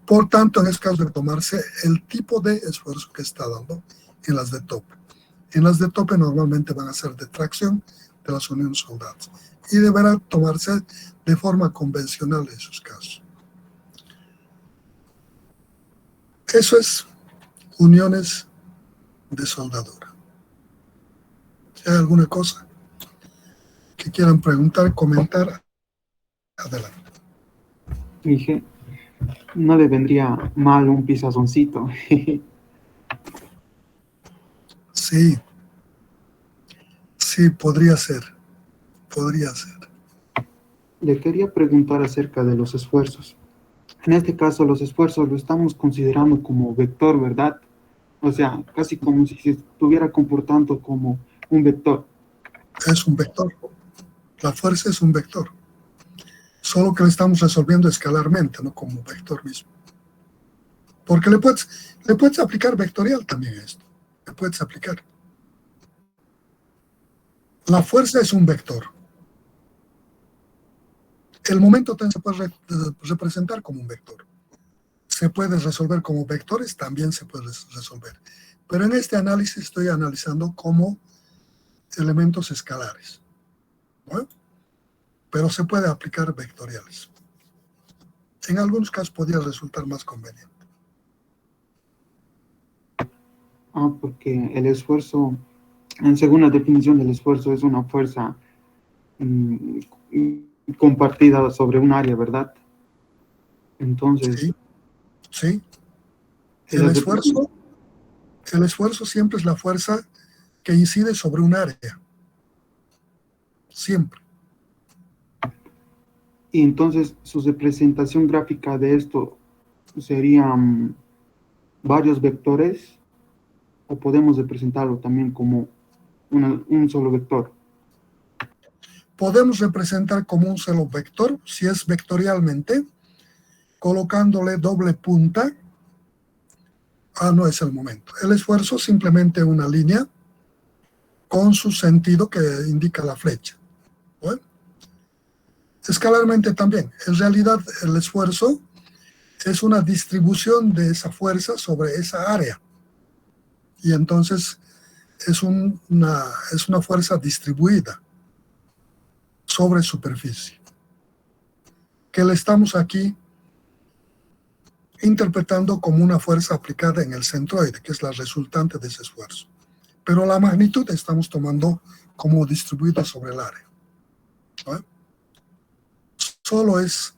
Speaker 1: Por tanto, en este caso debe tomarse el tipo de esfuerzo que está dando en las de tope. En las de tope normalmente van a ser de tracción de las uniones soldadas y deberá tomarse de forma convencional en sus casos. Eso es uniones de soldadura. Si hay alguna cosa que quieran preguntar, comentar, adelante.
Speaker 2: Dije, no le vendría mal un pisazoncito.
Speaker 1: Sí, sí, podría ser, podría ser.
Speaker 2: Le quería preguntar acerca de los esfuerzos. En este caso, los esfuerzos lo estamos considerando como vector, ¿verdad? O sea, casi como si se estuviera comportando como un vector.
Speaker 1: Es un vector. La fuerza es un vector. Solo que lo estamos resolviendo escalarmente, no como vector mismo. Porque le puedes aplicar vectorial también a esto. Le puedes aplicar. La fuerza es un vector. El momento también se puede representar como un vector. Se puede resolver como vectores, también se puede resolver. Pero en este análisis estoy analizando como elementos escalares, ¿no? Pero se puede aplicar vectoriales. En algunos casos podría resultar más conveniente.
Speaker 2: Porque el esfuerzo, según la definición del esfuerzo, es una fuerza mm, compartida sobre un área, ¿verdad? Entonces,
Speaker 1: Sí, sí.
Speaker 2: el
Speaker 1: El esfuerzo, el esfuerzo siempre es la fuerza que incide sobre un área. Siempre.
Speaker 2: y entonces su representación gráfica de esto serían varios vectores, o podemos representarlo también como un solo vector.
Speaker 1: Podemos representar como un solo vector, si es vectorialmente, colocándole doble punta. No es el momento. El esfuerzo es simplemente una línea con su sentido que indica la flecha. Bueno, escalarmente también. En realidad, el esfuerzo es una distribución de esa fuerza sobre esa área. Y entonces es una fuerza distribuida sobre superficie. Que le estamos aquí interpretando como una fuerza aplicada en el centroide, que es la resultante de ese esfuerzo. Pero la magnitud estamos tomando como distribuida sobre el área. ¿No? Solo es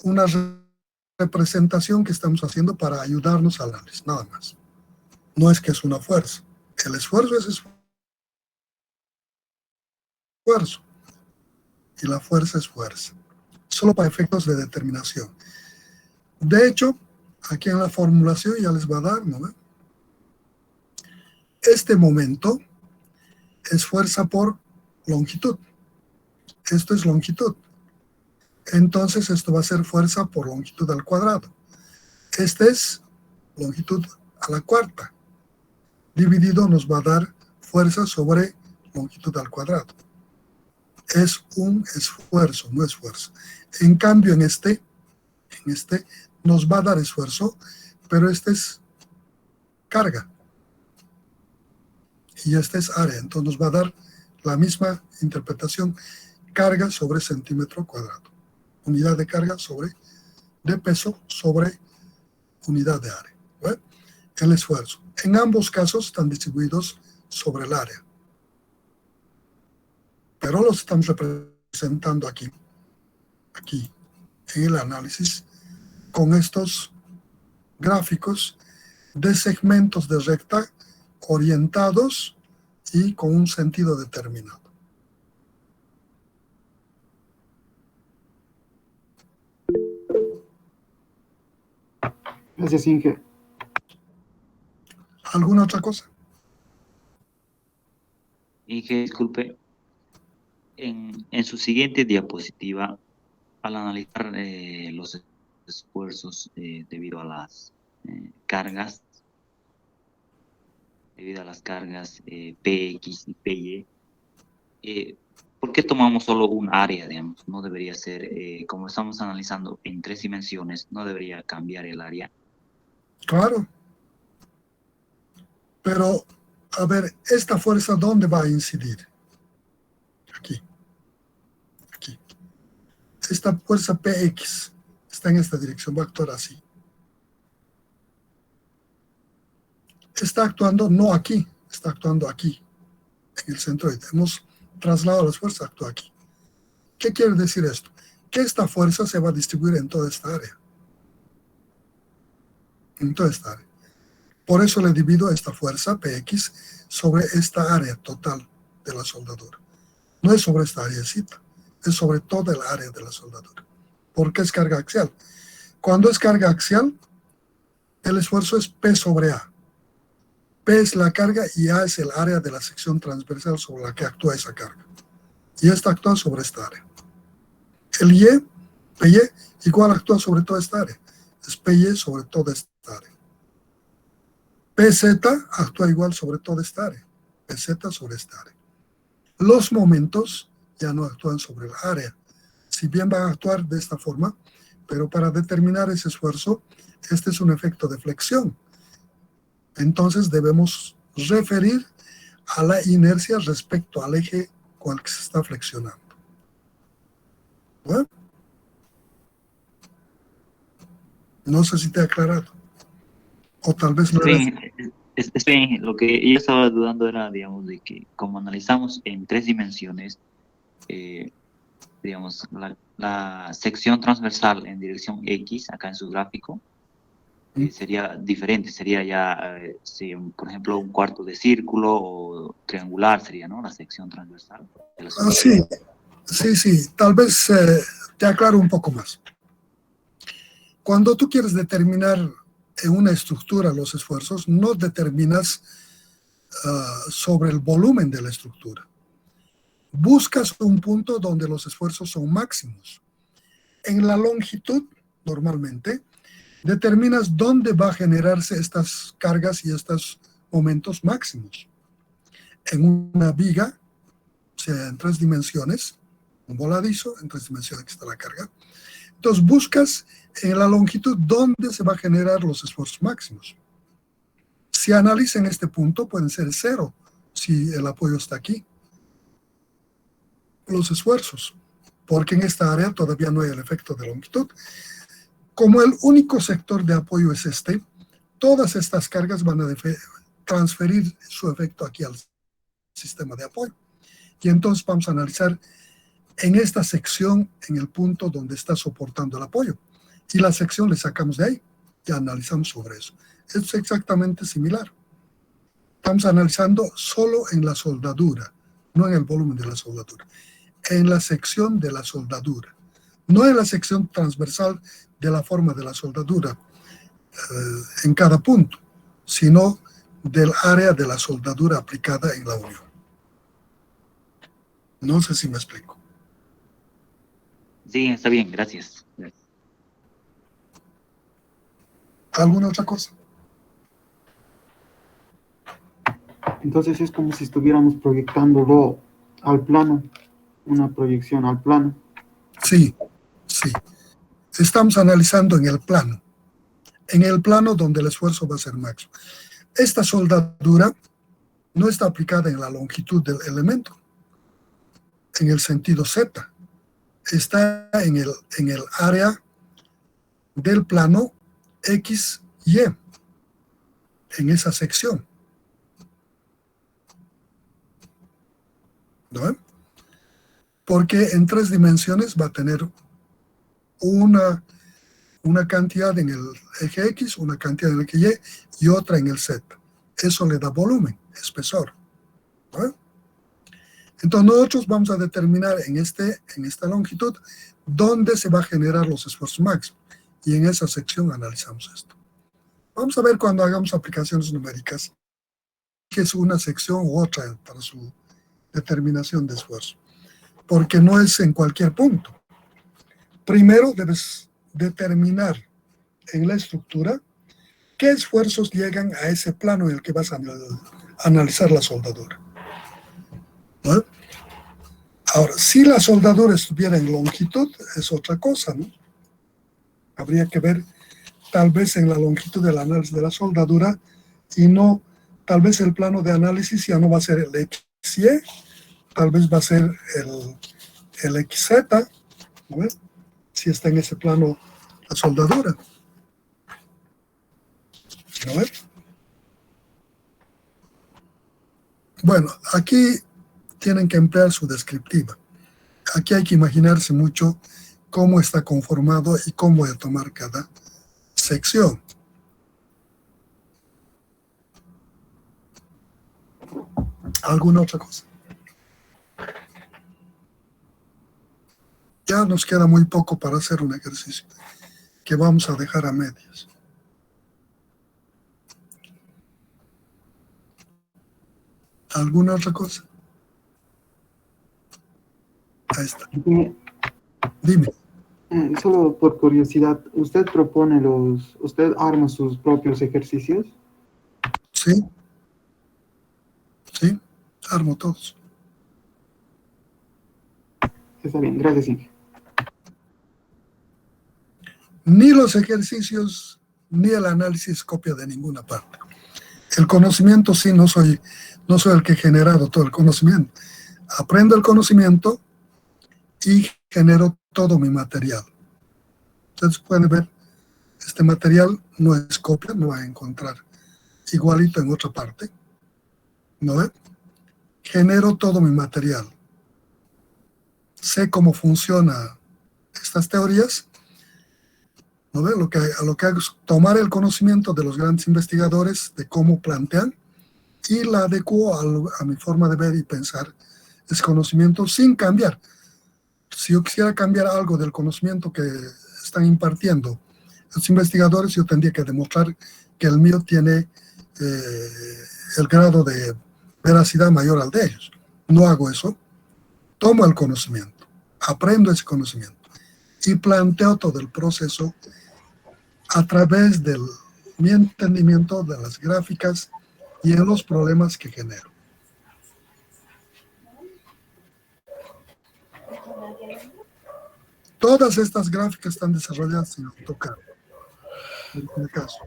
Speaker 1: una representación que estamos haciendo para ayudarnos al análisis, nada más. No es que es una fuerza. El esfuerzo es esfuerzo y la fuerza es fuerza. Solo para efectos de determinación. De hecho, aquí en la formulación ya les va a dar, ¿no? Este momento es fuerza por longitud. Esto es longitud. Entonces esto va a ser fuerza por longitud al cuadrado. Este es longitud a la cuarta. Dividido nos va a dar fuerza sobre longitud al cuadrado. Es un esfuerzo, no es fuerza. En cambio, en este nos va a dar esfuerzo, pero este es carga. Y este es área. Entonces nos va a dar la misma interpretación, carga sobre centímetro cuadrado. Unidad de carga de peso sobre unidad de área. ¿Ve? El esfuerzo. En ambos casos están distribuidos sobre el área. Pero los estamos representando aquí, en el análisis, con estos gráficos de segmentos de recta orientados y con un sentido determinado.
Speaker 2: Gracias, Inge.
Speaker 1: ¿Alguna otra cosa?
Speaker 3: Y que disculpe, en su siguiente diapositiva, al analizar los esfuerzos debido a las cargas, PX y PY, ¿por qué tomamos solo un área, digamos? No debería ser, como estamos analizando en 3 dimensiones, no debería cambiar el área.
Speaker 1: Claro. Pero, a ver, ¿esta fuerza dónde va a incidir? Aquí. Aquí. Esta fuerza PX está en esta dirección, va a actuar así. Está actuando no aquí, está actuando aquí, en el centroide. Hemos trasladado las fuerzas, actúa aquí. ¿Qué quiere decir esto? Que esta fuerza se va a distribuir en toda esta área. En toda esta área. Por eso le divido esta fuerza PX sobre esta área total de la soldadura. No es sobre esta areacita, es sobre toda el área de la soldadura. ¿Por qué es carga axial? Cuando es carga axial, el esfuerzo es P sobre A. P es la carga y A es el área de la sección transversal sobre la que actúa esa carga. Y esta actúa sobre esta área. El Y, PY, igual actúa sobre toda esta área. Es PY sobre toda esta área. PZ actúa igual sobre toda esta área. PZ sobre esta área. Los momentos ya no actúan sobre la área. Si bien van a actuar de esta forma, pero para determinar ese esfuerzo, este es un efecto de flexión. Entonces debemos referir a la inercia respecto al eje con el que se está flexionando. ¿Bueno? No sé si te he aclarado. O tal vez no era...
Speaker 3: Es bien, lo que yo estaba dudando era, digamos, de que como analizamos en 3 dimensiones, digamos, la sección transversal en dirección X, acá en su gráfico, sería diferente, sería ya, si, por ejemplo, un cuarto de círculo o triangular sería, ¿no? La sección transversal. De la
Speaker 1: sí, tal vez te aclaro un poco más. Cuando tú quieres determinar en una estructura los esfuerzos, no determinas sobre el volumen de la estructura. Buscas un punto donde los esfuerzos son máximos. En la longitud, normalmente, determinas dónde va a generarse estas cargas y estos momentos máximos. En una viga, o sea, en 3 dimensiones, un voladizo, en 3 dimensiones que está la carga. Entonces buscas en la longitud dónde se va a generar los esfuerzos máximos. Si analizan este punto, pueden ser 0 si el apoyo está aquí. Los esfuerzos, porque en esta área todavía no hay el efecto de longitud. Como el único sector de apoyo es este, todas estas cargas van a transferir su efecto aquí al sistema de apoyo. Y entonces vamos a analizar en esta sección, en el punto donde está soportando el apoyo. Y la sección le sacamos de ahí y analizamos sobre eso. Esto es exactamente similar. Estamos analizando solo en la soldadura, no en el volumen de la soldadura. En la sección de la soldadura, no en la sección transversal de la forma de la soldadura en cada punto, sino del área de la soldadura aplicada en la unión. No sé si me explico.
Speaker 3: Sí, está bien, gracias.
Speaker 1: ¿Alguna otra cosa?
Speaker 2: Entonces es como si estuviéramos proyectándolo al plano, una proyección al plano.
Speaker 1: Sí, sí. Estamos analizando en el plano donde el esfuerzo va a ser máximo. Esta soldadura no está aplicada en la longitud del elemento, en el sentido Z. Está en el área del plano X, Y, en esa sección. ¿No? Porque en 3 dimensiones va a tener una cantidad en el eje X, una cantidad en el eje Y y otra en el Z. Eso le da volumen, espesor. ¿No? Entonces nosotros vamos a determinar en esta longitud dónde se va a generar los esfuerzos máximos. Y en esa sección analizamos esto. Vamos a ver cuando hagamos aplicaciones numéricas que es una sección u otra para su determinación de esfuerzo. Porque no es en cualquier punto. Primero debes determinar en la estructura qué esfuerzos llegan a ese plano en el que vas a analizar la soldadura. ¿No? Ahora, si la soldadura estuviera en longitud, es otra cosa, ¿no? Habría que ver tal vez en la longitud del análisis de la soldadura y no, tal vez el plano de análisis ya no va a ser el XY, tal vez va a ser el XZ, ¿no ves? Si está en ese plano la soldadura. ¿No ves? Bueno, aquí tienen que emplear su descriptiva. Aquí hay que imaginarse mucho cómo está conformado y cómo voy a tomar cada sección. ¿Alguna otra cosa? Ya nos queda muy poco para hacer un ejercicio que vamos a dejar a medias. ¿Alguna otra cosa? Ahí está. Dime.
Speaker 2: Solo por curiosidad, ¿usted usted arma sus propios ejercicios?
Speaker 1: Sí, sí, armo todos.
Speaker 2: Está bien, gracias, Inge.
Speaker 1: Ni los ejercicios, ni el análisis copia de ninguna parte. El conocimiento sí, no soy el que he generado todo el conocimiento. Aprendo el conocimiento y genero todo mi material. Ustedes pueden ver, este material no es copia, no va a encontrar igualito en otra parte. ¿No ve? Genero todo mi material. Sé cómo funcionan estas teorías. ¿No ve? Lo que hago es tomar el conocimiento de los grandes investigadores de cómo plantean y la adecuo a mi forma de ver y pensar ese conocimiento sin cambiar. Si yo quisiera cambiar algo del conocimiento que están impartiendo los investigadores, yo tendría que demostrar que el mío tiene el grado de veracidad mayor al de ellos. No hago eso. Tomo el conocimiento, aprendo ese conocimiento y planteo todo el proceso a través de mi entendimiento de las gráficas y en los problemas que genero. Todas estas gráficas están desarrolladas en AutoCAD. En este caso.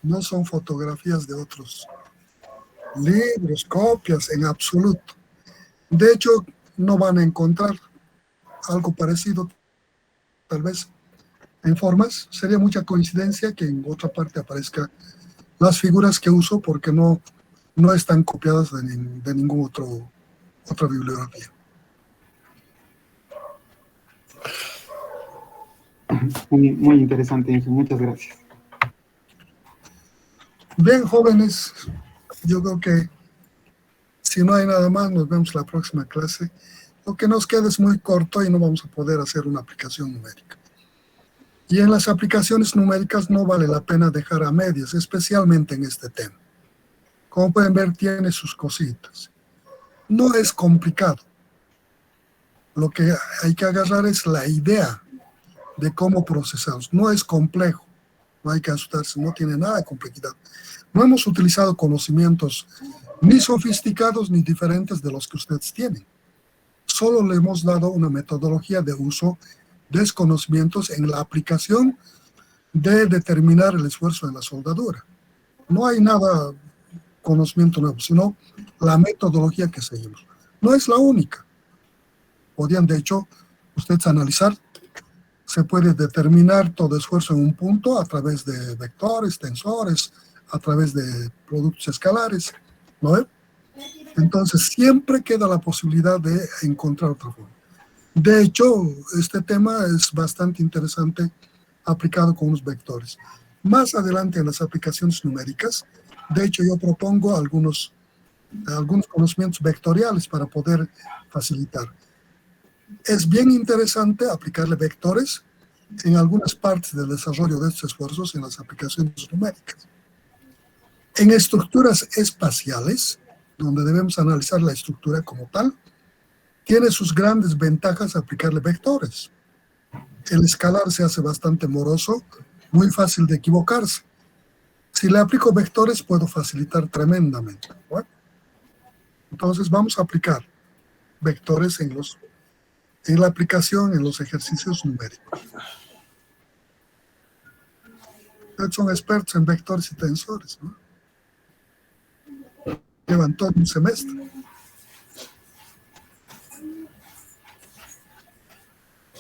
Speaker 1: No son fotografías de otros libros, copias, en absoluto. De hecho, no van a encontrar algo parecido, tal vez en formas. Sería mucha coincidencia que en otra parte aparezcan las figuras que uso porque no están copiadas de ningún otra bibliografía.
Speaker 2: Muy interesante, Inge. Muchas gracias.
Speaker 1: Bien, jóvenes, yo creo que si no hay nada más, nos vemos la próxima clase. Lo que nos queda es muy corto y no vamos a poder hacer una aplicación numérica. Y en las aplicaciones numéricas no vale la pena dejar a medias, especialmente en este tema. Como pueden ver, tiene sus cositas. No es complicado. Lo que hay que agarrar es la idea de cómo procesamos. No es complejo, no hay que asustarse, no tiene nada de complejidad. No hemos utilizado conocimientos ni sofisticados ni diferentes de los que ustedes tienen. Solo le hemos dado una metodología de uso de esos conocimientos en la aplicación de determinar el esfuerzo en la soldadura. No hay nada conocimiento nuevo, sino la metodología que seguimos. No es la única. Podrían, de hecho, ustedes analizar, se puede determinar todo esfuerzo en un punto a través de vectores, tensores, a través de productos escalares, ¿no? Entonces, siempre queda la posibilidad de encontrar otra forma. De hecho, este tema es bastante interesante aplicado con los vectores. Más adelante en las aplicaciones numéricas, de hecho, yo propongo algunos conocimientos vectoriales para poder facilitar. Es bien interesante aplicarle vectores en algunas partes del desarrollo de estos esfuerzos en las aplicaciones numéricas. En estructuras espaciales, donde debemos analizar la estructura como tal, tiene sus grandes ventajas aplicarle vectores. El escalar se hace bastante moroso, muy fácil de equivocarse. Si le aplico vectores, puedo facilitar tremendamente, ¿no? Entonces vamos a aplicar vectores en la aplicación, en los ejercicios numéricos. Ustedes son expertos en vectores y tensores, ¿no? Llevan todo un semestre.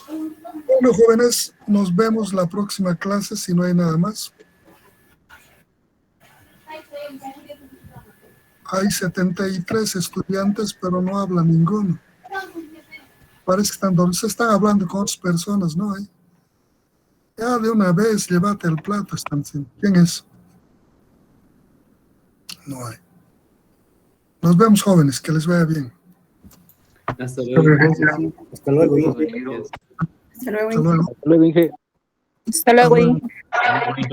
Speaker 1: Bueno, jóvenes, nos vemos la próxima clase si no hay nada más. Hay 73 estudiantes, pero no habla ninguno. Parece que se están hablando con otras personas, ¿no? Ya de una vez, llévate el plato. Están diciendo, ¿quién es? No hay. Nos vemos, jóvenes, que les vaya bien.
Speaker 4: Hasta luego.
Speaker 5: Hasta luego.
Speaker 3: Ingeniero.
Speaker 6: Hasta luego.
Speaker 1: Hasta luego.
Speaker 5: Hasta luego, Inge.
Speaker 6: Hasta luego.
Speaker 1: Hasta luego.